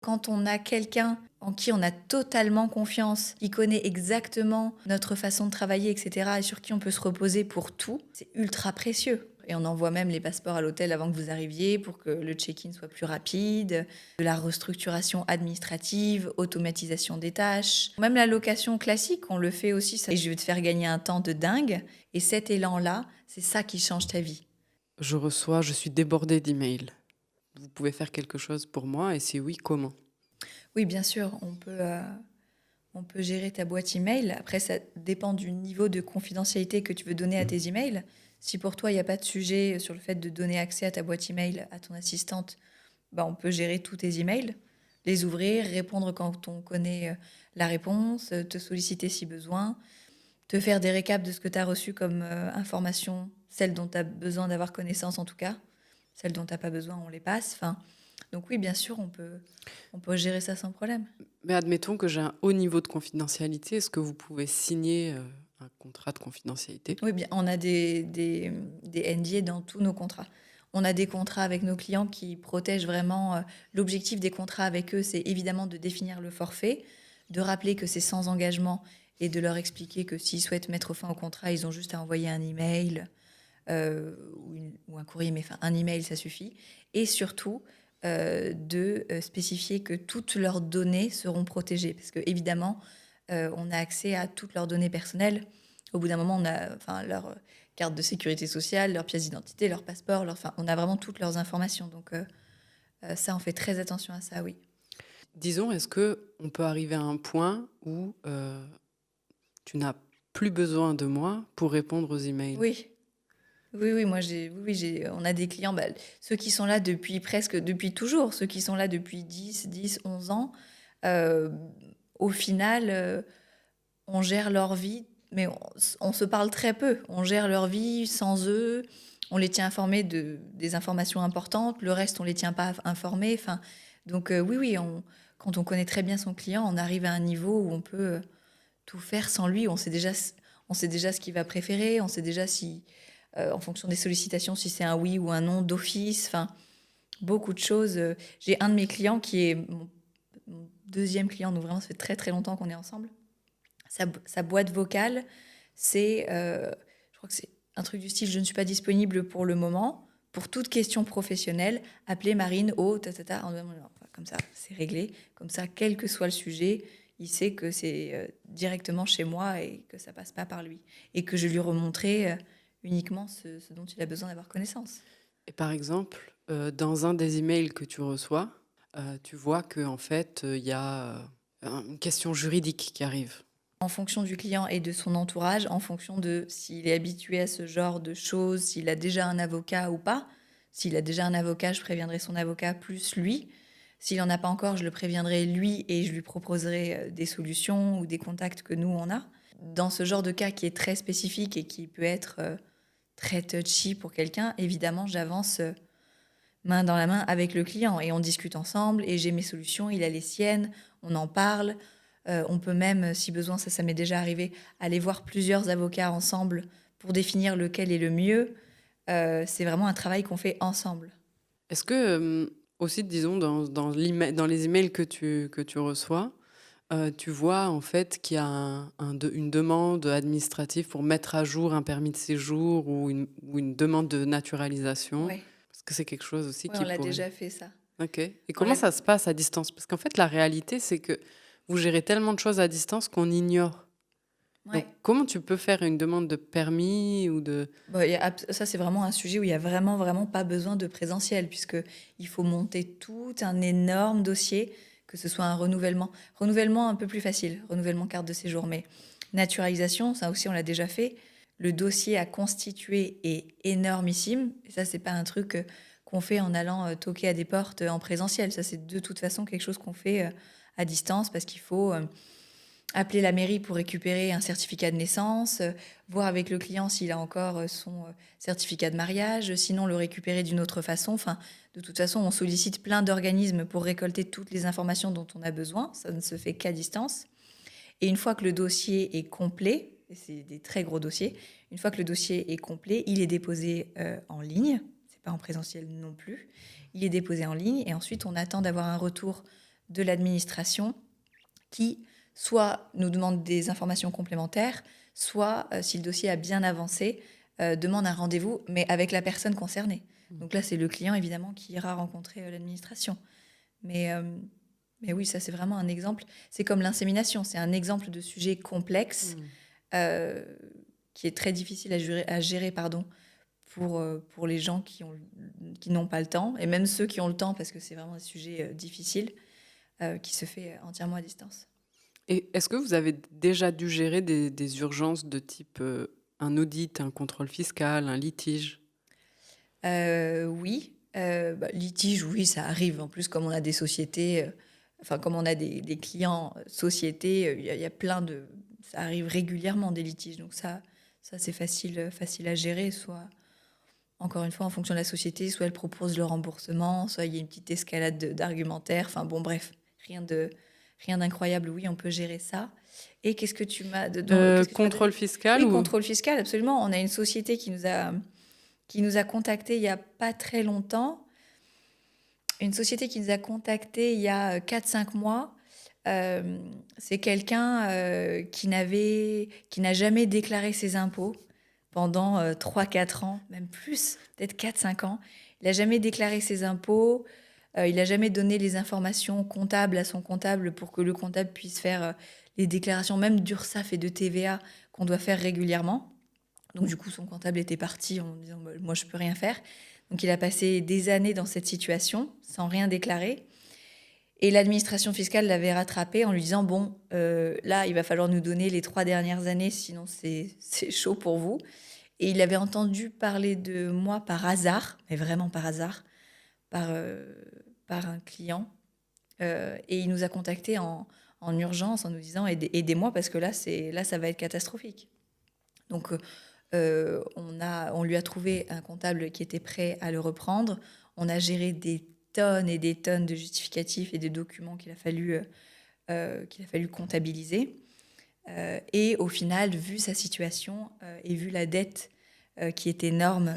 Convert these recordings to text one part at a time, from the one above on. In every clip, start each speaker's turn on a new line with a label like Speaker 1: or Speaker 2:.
Speaker 1: Quand on a quelqu'un en qui on a totalement confiance, qui connaît exactement notre façon de travailler, et cetera, et sur qui on peut se reposer pour tout, c'est ultra précieux. Et on envoie même les passeports à l'hôtel avant que vous arriviez pour que le check-in soit plus rapide, de la restructuration administrative, automatisation des tâches. Même la location classique, on le fait aussi. Et je vais te faire gagner un temps de dingue. Et cet élan-là, c'est ça qui change ta vie.
Speaker 2: Je suis débordée d'emails. Vous pouvez faire quelque chose pour moi et si oui, comment?
Speaker 1: Oui, bien sûr, on peut gérer ta boîte email. Après, ça dépend du niveau de confidentialité que tu veux donner à tes emails. Si pour toi, il n'y a pas de sujet sur le fait de donner accès à ta boîte email à ton assistante, bah, on peut gérer tous tes emails, les ouvrir, répondre quand on connaît la réponse, te solliciter si besoin, te faire des récaps de ce que tu as reçu comme information, celles dont tu as besoin d'avoir connaissance en tout cas. Celles dont tu n'as pas besoin, on les passe. Enfin, donc oui, bien sûr, on peut gérer ça sans problème.
Speaker 2: Mais admettons que j'ai un haut niveau de confidentialité. Est-ce que vous pouvez signer un contrat de confidentialité?
Speaker 1: Oui, bien, on a des NDA dans tous nos contrats. On a des contrats avec nos clients qui protègent vraiment. L'objectif des contrats avec eux, c'est évidemment de définir le forfait, de rappeler que c'est sans engagement et de leur expliquer que s'ils souhaitent mettre fin au contrat, ils ont juste à envoyer un email ou un courrier, mais enfin un email, ça suffit. Et surtout, de spécifier que toutes leurs données seront protégées. Parce que évidemment, on a accès à toutes leurs données personnelles. Au bout d'un moment, on a enfin, leur carte de sécurité sociale, leur pièce d'identité, leur passeport, enfin, on a vraiment toutes leurs informations. Donc ça, on fait très attention à ça, oui.
Speaker 2: Disons, est-ce que on peut arriver à un point où tu n'as plus besoin de moi pour répondre aux emails?
Speaker 1: Oui, oui, oui, moi, on a des clients, bah, ceux qui sont là depuis toujours, ceux qui sont là depuis 11 ans. euh, Au final, on gère leur vie, mais on se parle très peu. On gère leur vie sans eux. On les tient informés des informations importantes. Le reste, on les tient pas informés. Enfin, donc oui, oui, quand on connaît très bien son client, on arrive à un niveau où on peut tout faire sans lui. On sait déjà ce qu'il va préférer. On sait déjà si, en fonction des sollicitations, si c'est un oui ou un non d'office. Enfin, beaucoup de choses. J'ai un de mes clients qui est mon deuxième client, donc vraiment, ça fait très très longtemps qu'on est ensemble. Sa boîte vocale, je crois que c'est un truc du style, je ne suis pas disponible pour le moment. Pour toute question professionnelle, appelez Marine au ta. Comme ça, c'est réglé. Comme ça, quel que soit le sujet, il sait que c'est directement chez moi et que ça passe pas par lui. Et que je lui remontrerai uniquement ce dont il a besoin d'avoir connaissance.
Speaker 2: Et par exemple, dans un des emails que tu reçois, tu vois que en fait, il y a une question juridique qui arrive.
Speaker 1: En fonction du client et de son entourage, en fonction de s'il est habitué à ce genre de choses, s'il a déjà un avocat ou pas. S'il a déjà un avocat, je préviendrai son avocat plus lui. S'il n'en a pas encore, je le préviendrai lui et je lui proposerai des solutions ou des contacts que nous, on a. Dans ce genre de cas qui est très spécifique et qui peut être très touchy pour quelqu'un, évidemment, j'avance main dans la main avec le client et on discute ensemble et j'ai mes solutions, il a les siennes, on en parle. On peut même, si besoin, ça m'est déjà arrivé, aller voir plusieurs avocats ensemble pour définir lequel est le mieux. C'est vraiment un travail qu'on fait ensemble.
Speaker 2: Est-ce que aussi, disons, dans les emails que tu reçois, tu vois en fait qu'il y a une demande administrative pour mettre à jour un permis de séjour ou une demande de naturalisation?
Speaker 1: Ouais,
Speaker 2: Parce que c'est quelque chose aussi
Speaker 1: ouais,
Speaker 2: qui
Speaker 1: on l'a
Speaker 2: pourrait.
Speaker 1: déjà fait ça.
Speaker 2: Ok. Et
Speaker 1: On
Speaker 2: comment
Speaker 1: l'a...
Speaker 2: ça se passe à distance? Parce qu'en fait, la réalité, c'est que vous gérez tellement de choses à distance qu'on ignore. Donc,
Speaker 1: Ouais.
Speaker 2: comment tu peux faire une demande de permis ou de...
Speaker 1: Bon, ça, c'est vraiment un sujet où il y a vraiment, vraiment pas besoin de présentiel, puisque il faut monter tout un énorme dossier, que ce soit un renouvellement. Renouvellement un peu plus facile, renouvellement carte de séjour, mais naturalisation, ça aussi, on l'a déjà fait. Le dossier à constituer est énormissime. Et ça, c'est pas un truc qu'on fait en allant toquer à des portes en présentiel. Ça, c'est de toute façon quelque chose qu'on fait à distance parce qu'il faut appeler la mairie pour récupérer un certificat de naissance, voir avec le client s'il a encore son certificat de mariage, sinon le récupérer d'une autre façon. Enfin, de toute façon, on sollicite plein d'organismes pour récolter toutes les informations dont on a besoin. Ça ne se fait qu'à distance. Et une fois que le dossier est complet, et c'est des très gros dossiers, une fois que le dossier est complet, il est déposé en ligne. C'est pas en présentiel non plus. Il est déposé en ligne et ensuite on attend d'avoir un retour de l'administration qui soit nous demande des informations complémentaires, soit, si le dossier a bien avancé, demande un rendez-vous, mais avec la personne concernée. Donc là, c'est le client, évidemment, qui ira rencontrer l'administration. Mais, euh, mais oui, ça, c'est vraiment un exemple. C'est comme l'insémination, c'est un exemple de sujet complexe euh, qui est très difficile à gérer pardon, pour les gens qui n'ont pas le temps, et même ceux qui ont le temps, parce que c'est vraiment un sujet difficile, qui se fait entièrement à distance.
Speaker 2: Et est-ce que vous avez déjà dû gérer des urgences de type un audit, un contrôle fiscal, un litige?
Speaker 1: Oui, litige, oui, ça arrive. En plus, comme on a des sociétés, enfin, comme on a des clients sociétés, il y a plein de... Ça arrive régulièrement des litiges. Donc ça c'est facile à gérer. Soit, encore une fois, en fonction de la société, soit elle propose le remboursement, soit il y a une petite escalade d'argumentaire. Enfin bon, bref, rien d'incroyable. Oui, on peut gérer ça. Et qu'est-ce que tu m'as... qu'est-ce que tu m'as
Speaker 2: Contrôle
Speaker 1: donné?
Speaker 2: fiscal
Speaker 1: Oui,
Speaker 2: ou...
Speaker 1: contrôle fiscal, absolument. On a une société qui nous a contactés il y a pas très longtemps. Une société qui nous a contactés il y a 4-5 mois. C'est quelqu'un qui n'a jamais déclaré ses impôts pendant 3-4 ans, même plus, peut-être 4-5 ans. Il n'a jamais déclaré ses impôts. Il n'a jamais donné les informations comptables à son comptable pour que le comptable puisse faire les déclarations, même d'URSSAF et de TVA qu'on doit faire régulièrement. Donc du coup, son comptable était parti en disant bah, moi je peux rien faire. Donc il a passé des années dans cette situation sans rien déclarer. Et l'administration fiscale l'avait rattrapé en lui disant bon là il va falloir nous donner les 3 dernières années sinon c'est chaud pour vous. Et il avait entendu parler de moi par hasard, mais vraiment par hasard, par, euh, par un client. Et il nous a contactés en urgence en nous disant aidez-moi parce que là ça va être catastrophique. Donc on lui a trouvé un comptable qui était prêt à le reprendre. On a géré des tonnes et des tonnes de justificatifs et de documents qu'il a fallu comptabiliser. Et au final, vu sa situation et vu la dette qui est énorme,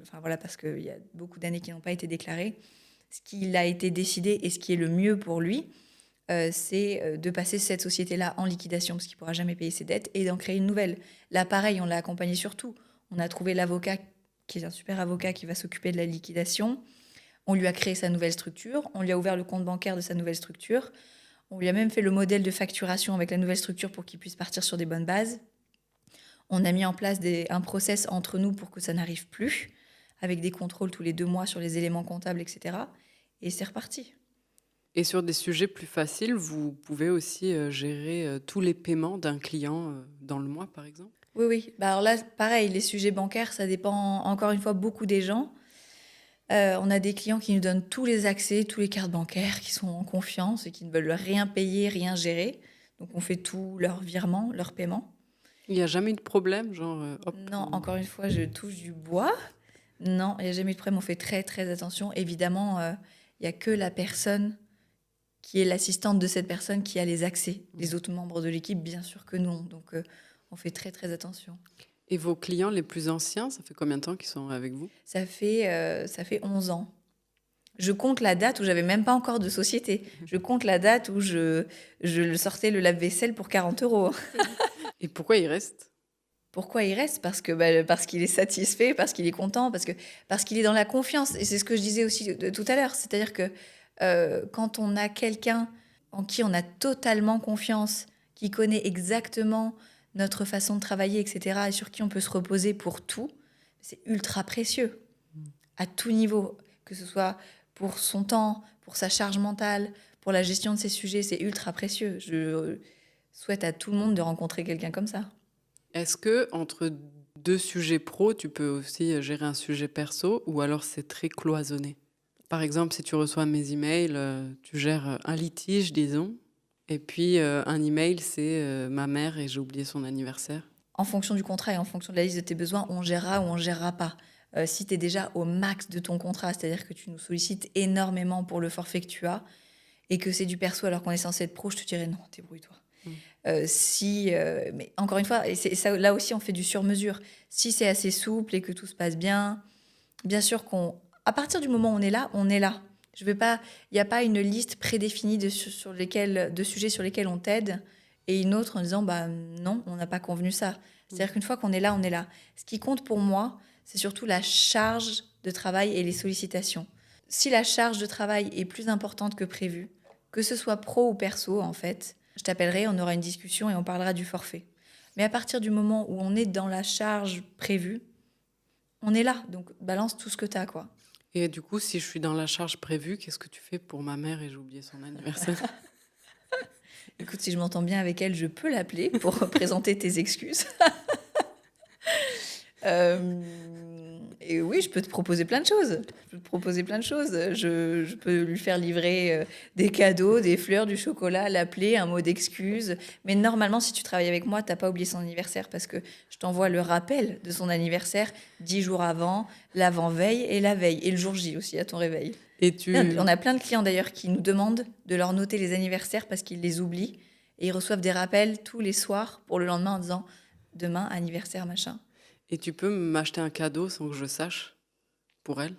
Speaker 1: enfin voilà, parce qu'il y a beaucoup d'années qui n'ont pas été déclarées, ce qu'il a été décidé et ce qui est le mieux pour lui, c'est de passer cette société-là en liquidation parce qu'il ne pourra jamais payer ses dettes et d'en créer une nouvelle. Là, pareil, on l'a accompagné sur tout. On a trouvé l'avocat qui est un super avocat qui va s'occuper de la liquidation. On lui a créé sa nouvelle structure. On lui a ouvert le compte bancaire de sa nouvelle structure. On lui a même fait le modèle de facturation avec la nouvelle structure pour qu'il puisse partir sur des bonnes bases. On a mis en place un process entre nous pour que ça n'arrive plus, avec des contrôles tous les 2 mois sur les éléments comptables, etc. Et c'est reparti.
Speaker 2: Et sur des sujets plus faciles, vous pouvez aussi gérer tous les paiements d'un client dans le mois, par exemple?
Speaker 1: Oui, oui. Bah alors là, pareil, les sujets bancaires, ça dépend encore une fois beaucoup des gens. On a des clients qui nous donnent tous les accès, tous les cartes bancaires, qui sont en confiance et qui ne veulent rien payer, rien gérer. Donc on fait tout leur virement, leur paiement.
Speaker 2: Il n'y a jamais eu de problème, genre, hop.
Speaker 1: Non, encore une fois, je touche du bois. Non, il n'y a jamais eu de problème. On fait très très attention. Évidemment, il n'y a que la personne qui est l'assistante de cette personne qui a les accès. Les autres membres de l'équipe, bien sûr que non. Donc on fait très très attention.
Speaker 2: Et vos clients les plus anciens, ça fait combien de temps qu'ils sont avec vous?
Speaker 1: Ça fait 11 ans. Je compte la date où j'avais même pas encore de société. Je compte la date où je sortais le lave-vaisselle pour 40 euros.
Speaker 2: Et pourquoi ils restent?
Speaker 1: Pourquoi il reste? Parce qu'il est satisfait, parce qu'il est content, parce qu'il est dans la confiance. Et c'est ce que je disais aussi tout à l'heure. C'est-à-dire que quand on a quelqu'un en qui on a totalement confiance, qui connaît exactement notre façon de travailler, etc., et sur qui on peut se reposer pour tout, c'est ultra précieux, à tout niveau, que ce soit pour son temps, pour sa charge mentale, pour la gestion de ses sujets, c'est ultra précieux. Je souhaite à tout le monde de rencontrer quelqu'un comme ça.
Speaker 2: Est-ce que entre deux sujets pro, tu peux aussi gérer un sujet perso ou alors c'est très cloisonné? Par exemple, si tu reçois mes emails, tu gères un litige, disons, et puis un email, c'est ma mère et j'ai oublié son anniversaire.
Speaker 1: En fonction du contrat et en fonction de la liste de tes besoins, on gérera ou on gérera pas. Si tu es déjà au max de ton contrat, c'est-à-dire que tu nous sollicites énormément pour le forfait que tu as et que c'est du perso alors qu'on est censé être pro, je te dirais non, débrouille-toi. Mais encore une fois, et c'est ça, là aussi on fait du sur-mesure. Si c'est assez souple et que tout se passe bien, bien sûr à partir du moment où on est là, on est là. Je veux pas, il n'y a pas une liste prédéfinie de sujets sur lesquels on t'aide et une autre en disant bah non, on n'a pas convenu ça.
Speaker 2: Mmh.
Speaker 1: C'est-à-dire qu'une fois qu'on est là, on est là. Ce qui compte pour moi, c'est surtout la charge de travail et les sollicitations. Si la charge de travail est plus importante que prévu, que ce soit pro ou perso en fait, je t'appellerai, on aura une discussion et on parlera du forfait. Mais à partir du moment où on est dans la charge prévue, on est là. Donc balance tout ce que t'as, quoi.
Speaker 2: Et du coup, si je suis dans la charge prévue, qu'est-ce que tu fais pour ma mère et j'ai oublié son anniversaire?
Speaker 1: Écoute, si je m'entends bien avec elle, je peux l'appeler pour présenter tes excuses. Et oui, je peux te proposer plein de choses. Je peux lui faire livrer des cadeaux, des fleurs, du chocolat, l'appeler, un mot d'excuse. Mais normalement, si tu travailles avec moi, t'as pas oublié son anniversaire parce que je t'envoie le rappel de son anniversaire 10 jours avant, l'avant-veille et la veille. Et le jour J aussi, à ton réveil.
Speaker 2: Et
Speaker 1: On a plein de clients d'ailleurs qui nous demandent de leur noter les anniversaires parce qu'ils les oublient. Et ils reçoivent des rappels tous les soirs pour le lendemain en disant demain, anniversaire, machin.
Speaker 2: et tu peux m'acheter un cadeau sans que je sache pour elle?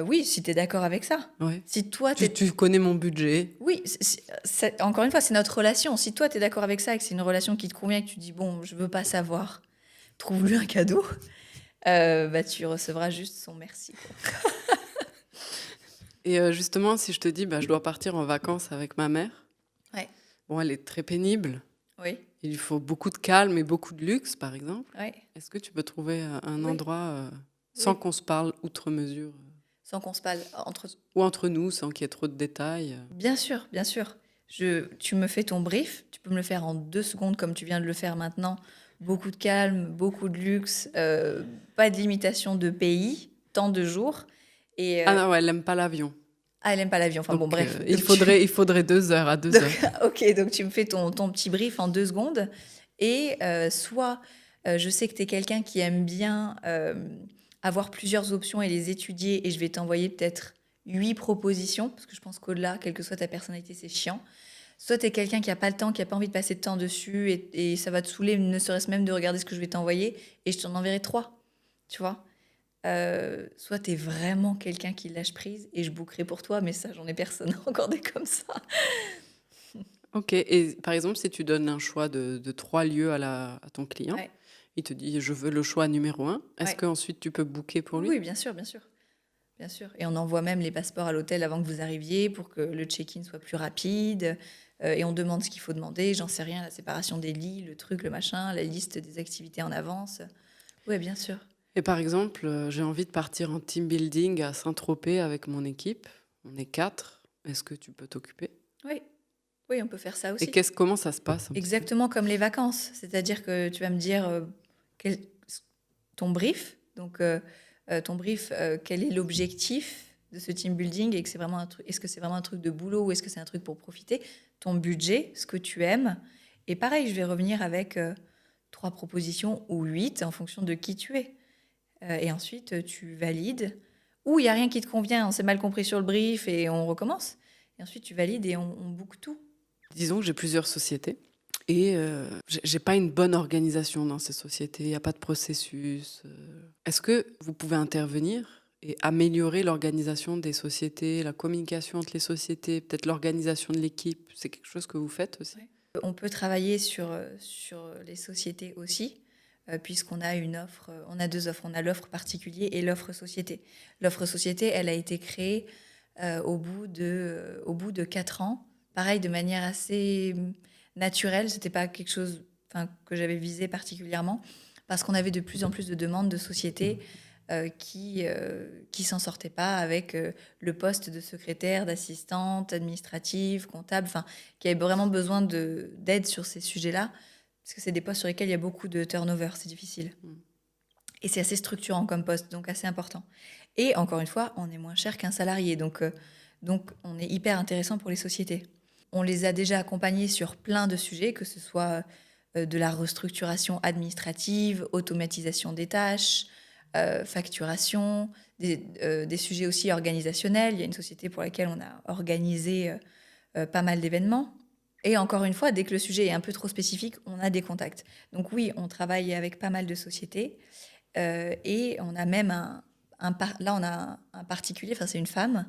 Speaker 1: Oui, si tu es d'accord avec ça.
Speaker 2: Ouais.
Speaker 1: Si toi,
Speaker 2: Tu connais mon budget.
Speaker 1: Oui, encore une fois, c'est notre relation. Si toi, tu es d'accord avec ça et que c'est une relation qui te convient et que tu dis, bon, je veux pas savoir, trouve-lui un cadeau, bah, tu recevras juste son merci, quoi.
Speaker 2: Et justement, si je te dis, bah, je dois partir en vacances avec ma mère,
Speaker 1: Ouais,
Speaker 2: bon, elle est très pénible.
Speaker 1: oui,
Speaker 2: Il lui faut beaucoup de calme et beaucoup de luxe, par exemple.
Speaker 1: ouais,
Speaker 2: Est-ce que tu peux trouver un
Speaker 1: oui,
Speaker 2: endroit sans
Speaker 1: oui.
Speaker 2: qu'on se parle outre mesure
Speaker 1: Sans qu'on se parle entre...
Speaker 2: ou entre nous, sans qu'il y ait trop de détails?
Speaker 1: Bien sûr, bien sûr. Tu me fais ton brief, tu peux me le faire en 2 secondes comme tu viens de le faire maintenant. Beaucoup de calme, beaucoup de luxe, pas de limitation de pays, tant de jours. Et
Speaker 2: Ah non, ouais, elle n'aime pas l'avion.
Speaker 1: elle aime pas l'avion. Enfin bon,
Speaker 2: Donc,
Speaker 1: bref.
Speaker 2: il faudrait 2 heures à 2 heures.
Speaker 1: Ok, donc tu me fais ton petit brief en 2 secondes. Et soit je sais que tu es quelqu'un qui aime bien avoir plusieurs options et les étudier, et je vais t'envoyer peut-être 8 propositions, parce que je pense qu'au-delà, quelle que soit ta personnalité, c'est chiant. Soit tu es quelqu'un qui n'a pas le temps, qui n'a pas envie de passer de temps dessus, et ça va te saouler, ne serait-ce même de regarder ce que je vais t'envoyer, et je t'en enverrai 3, tu vois. Soit tu es vraiment quelqu'un qui lâche prise, et je bookerai pour toi, mais ça, j'en ai personne encore des comme ça.
Speaker 2: Ok, et par exemple, si tu donnes un choix de 3 lieux à ton client,
Speaker 1: Ouais,
Speaker 2: il te dit, je veux le choix numéro 1, est-ce
Speaker 1: ouais.
Speaker 2: qu'ensuite tu peux booker pour lui?
Speaker 1: Oui, bien sûr, bien sûr. Bien sûr. Et on envoie même les passeports à l'hôtel avant que vous arriviez pour que le check-in soit plus rapide. Et on demande ce qu'il faut demander. J'en sais rien, la séparation des lits, le truc, le machin, la liste des activités en avance. Oui, bien sûr.
Speaker 2: Et par exemple, j'ai envie de partir en team building à Saint-Tropez avec mon équipe. On est 4. Est-ce que tu peux t'occuper?
Speaker 1: Oui, oui, on peut faire ça
Speaker 2: Et
Speaker 1: aussi.
Speaker 2: comment ça se passe un petit peu?
Speaker 1: Exactement comme les vacances. C'est-à-dire que tu vas me dire quel- ton brief. Donc, ton brief, quel est l'objectif de ce team building et que c'est vraiment un truc, est-ce que c'est vraiment un truc de boulot ou est-ce que c'est un truc pour profiter? Ton budget, ce que tu aimes. Et pareil, je vais revenir avec 3 propositions ou 8 en fonction de qui tu es. Et ensuite, tu valides. Ou il n'y a rien qui te convient, on s'est mal compris sur le brief et on recommence. Et ensuite, tu valides et on book tout.
Speaker 2: Disons que j'ai plusieurs sociétés et j'ai pas une bonne organisation dans ces sociétés. Il n'y a pas de processus. Est-ce que vous pouvez intervenir et améliorer l'organisation des sociétés, la communication entre les sociétés, peut-être l'organisation de l'équipe? C'est quelque chose que vous faites aussi?
Speaker 1: Ouais. On peut travailler sur les sociétés aussi, puisqu'on a une offre, on a 2 offres. On a l'offre particulier et l'offre société. L'offre société, elle a été créée au bout de 4 ans, pareil, de manière assez naturelle. C'était pas quelque chose que j'avais visé particulièrement, parce qu'on avait de plus en plus de demandes de sociétés qui s'en sortaient pas avec le poste de secrétaire, d'assistante administrative, comptable, qui avaient vraiment besoin d'aide sur ces sujets-là, parce que c'est des postes sur lesquels il y a beaucoup de turnover, c'est difficile. Et c'est assez structurant comme poste, donc assez important. Et encore une fois, on est moins cher qu'un salarié, donc on est hyper intéressant pour les sociétés. On les a déjà accompagnés sur plein de sujets, que ce soit de la restructuration administrative, automatisation des tâches, facturation, des sujets aussi organisationnels. Il y a une société pour laquelle on a organisé pas mal d'événements. Et encore une fois, dès que le sujet est un peu trop spécifique, on a des contacts. Donc oui, on travaille avec pas mal de sociétés. Et on a même là, on a un particulier, c'est une femme,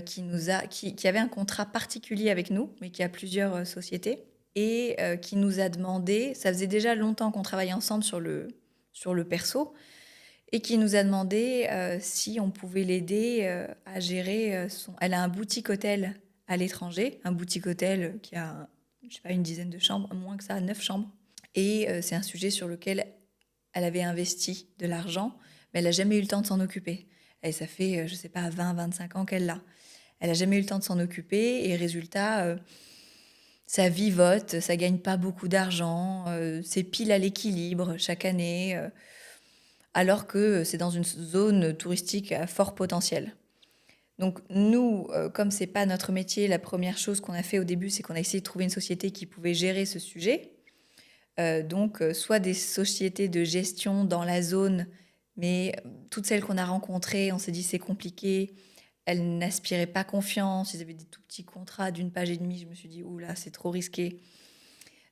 Speaker 1: qui avait un contrat particulier avec nous, mais qui a plusieurs sociétés, et qui nous a demandé, ça faisait déjà longtemps qu'on travaillait ensemble sur le perso, et qui nous a demandé si on pouvait l'aider à gérer Elle a un boutique hôtel à l'étranger, un boutique hôtel qui a, je sais pas, une dizaine de chambres, moins que ça, 9 chambres. Et c'est un sujet sur lequel elle avait investi de l'argent, mais elle n'a jamais eu le temps de s'en occuper. Et ça fait, je sais pas, 20-25 ans qu'elle l'a. Elle n'a jamais eu le temps de s'en occuper, et résultat, ça vivote, ça gagne pas beaucoup d'argent, c'est pile à l'équilibre chaque année, alors que c'est dans une zone touristique à fort potentiel. Donc nous, comme c'est pas notre métier, la première chose qu'on a fait au début, c'est qu'on a essayé de trouver une société qui pouvait gérer ce sujet. Donc soit des sociétés de gestion dans la zone, mais toutes celles qu'on a rencontrées, on s'est dit c'est compliqué, elles n'aspiraient pas confiance, ils avaient des tout petits contrats d'une page et demie, je me suis dit oula, c'est trop risqué.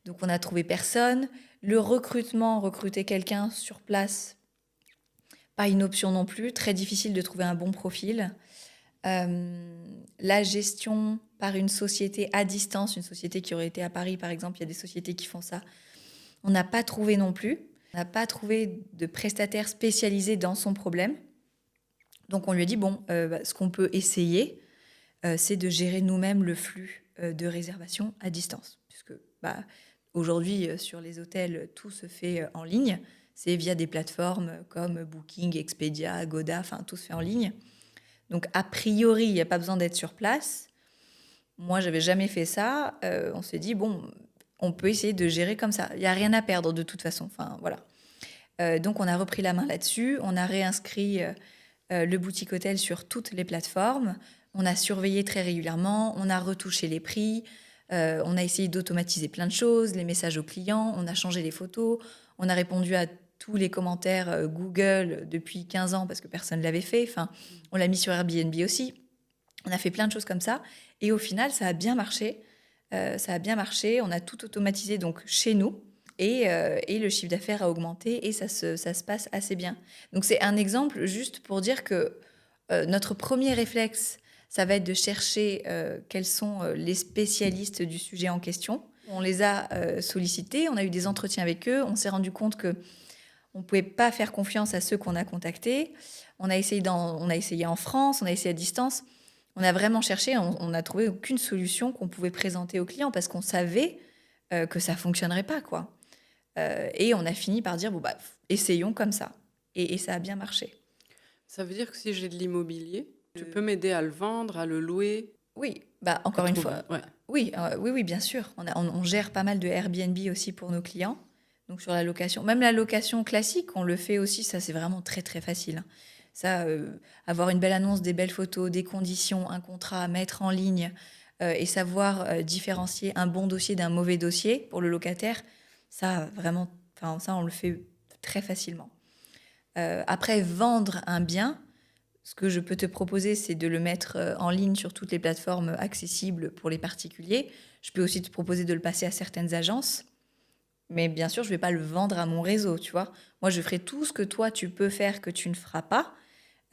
Speaker 1: Donc on a trouvé personne. Le recrutement, recruter quelqu'un sur place, pas une option non plus, très difficile de trouver un bon profil. La gestion par une société à distance, une société qui aurait été à Paris par exemple, il y a des sociétés qui font ça, on n'a pas trouvé non plus. On n'a pas trouvé de prestataire spécialisé dans son problème. Donc on lui a dit, bon, ce qu'on peut essayer, c'est de gérer nous-mêmes le flux de réservation à distance. Puisque aujourd'hui, sur les hôtels, tout se fait en ligne. C'est via des plateformes comme Booking, Expedia, Agoda, enfin tout se fait en ligne. Donc a priori, il n'y a pas besoin d'être sur place. Moi, j'avais jamais fait ça. On s'est dit, bon, on peut essayer de gérer comme ça. Il n'y a rien à perdre de toute façon. Enfin, voilà. Donc on a repris la main là-dessus. On a réinscrit le boutique hôtel sur toutes les plateformes. On a surveillé très régulièrement. On a retouché les prix. On a essayé d'automatiser plein de choses, les messages aux clients. On a changé les photos. On a répondu à tous les commentaires Google depuis 15 ans parce que personne ne l'avait fait. Enfin, on l'a mis sur Airbnb aussi. On a fait plein de choses comme ça. Et au final, ça a bien marché. On a tout automatisé donc chez nous. Et le chiffre d'affaires a augmenté et ça se passe assez bien. Donc c'est un exemple juste pour dire que notre premier réflexe, ça va être de chercher quels sont les spécialistes du sujet en question. On les a sollicités, on a eu des entretiens avec eux, on s'est rendu compte que on ne pouvait pas faire confiance à ceux qu'on a contactés. On a essayé en France, on a essayé à distance. On a vraiment cherché, on n'a trouvé aucune solution qu'on pouvait présenter aux clients parce qu'on savait que ça ne fonctionnerait pas, quoi. Et on a fini par dire, bon, essayons comme ça. Et ça a bien marché.
Speaker 2: Ça veut dire que si j'ai de l'immobilier, tu peux m'aider à le vendre, à le louer?
Speaker 1: Oui, encore une fois.
Speaker 2: Ouais.
Speaker 1: Oui, bien sûr. On gère pas mal de Airbnb aussi pour nos clients. Donc sur la location, même la location classique, on le fait aussi. Ça, c'est vraiment très, très facile. Ça, avoir une belle annonce, des belles photos, des conditions, un contrat à mettre en ligne et savoir différencier un bon dossier d'un mauvais dossier pour le locataire, ça, vraiment, ça, on le fait très facilement. Après, vendre un bien, ce que je peux te proposer, c'est de le mettre en ligne sur toutes les plateformes accessibles pour les particuliers. Je peux aussi te proposer de le passer à certaines agences. Mais bien sûr, je ne vais pas le vendre à mon réseau, tu vois. Moi, je ferai tout ce que toi, tu peux faire que tu ne feras pas.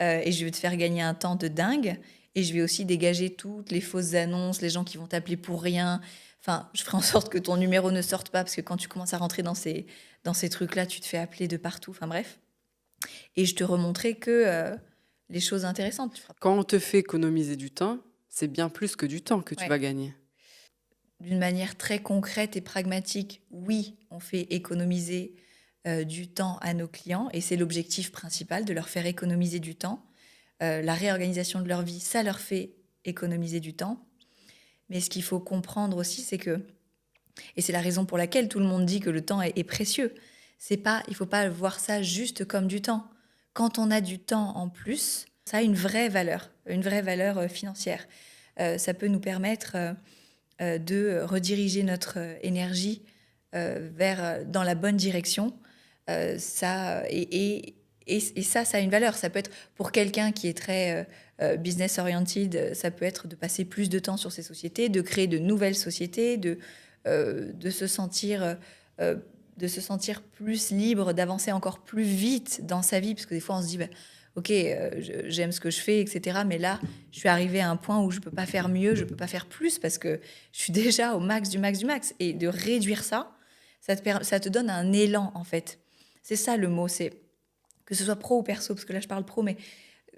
Speaker 1: Et je vais te faire gagner un temps de dingue. Et je vais aussi dégager toutes les fausses annonces, les gens qui vont t'appeler pour rien. Enfin, je ferai en sorte que ton numéro ne sorte pas, parce que quand tu commences à rentrer dans ces trucs-là, tu te fais appeler de partout. Enfin bref. Et je te remontrerai que les choses intéressantes.
Speaker 2: Quand on te fait économiser du temps, c'est bien plus que du temps que tu vas gagner.
Speaker 1: D'une manière très concrète et pragmatique, oui, on fait économiser du temps à nos clients et c'est l'objectif principal, de leur faire économiser du temps. La réorganisation de leur vie, ça leur fait économiser du temps. Mais ce qu'il faut comprendre aussi, c'est que, et c'est la raison pour laquelle tout le monde dit que le temps est précieux, il ne faut pas voir ça juste comme du temps. Quand on a du temps en plus, ça a une vraie valeur financière. Ça peut nous permettre de rediriger notre énergie dans la bonne direction. Ça a une valeur. Ça peut être pour quelqu'un qui est très business oriented, ça peut être de passer plus de temps sur ces sociétés, de créer de nouvelles sociétés, de se sentir plus libre, d'avancer encore plus vite dans sa vie, parce que des fois on se dit ok, j'aime ce que je fais, etc. Mais là, je suis arrivée à un point où je peux pas faire mieux, je peux pas faire plus parce que je suis déjà au max du max du max. Et de réduire ça, ça te donne un élan, en fait. C'est ça le mot, c'est que ce soit pro ou perso, parce que là, je parle pro, mais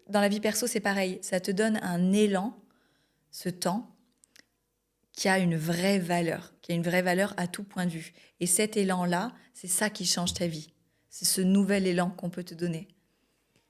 Speaker 1: dans la vie perso, c'est pareil. Ça te donne un élan, ce temps, qui a une vraie valeur, qui a une vraie valeur à tout point de vue. Et cet élan-là, c'est ça qui change ta vie. C'est ce nouvel élan qu'on peut te donner.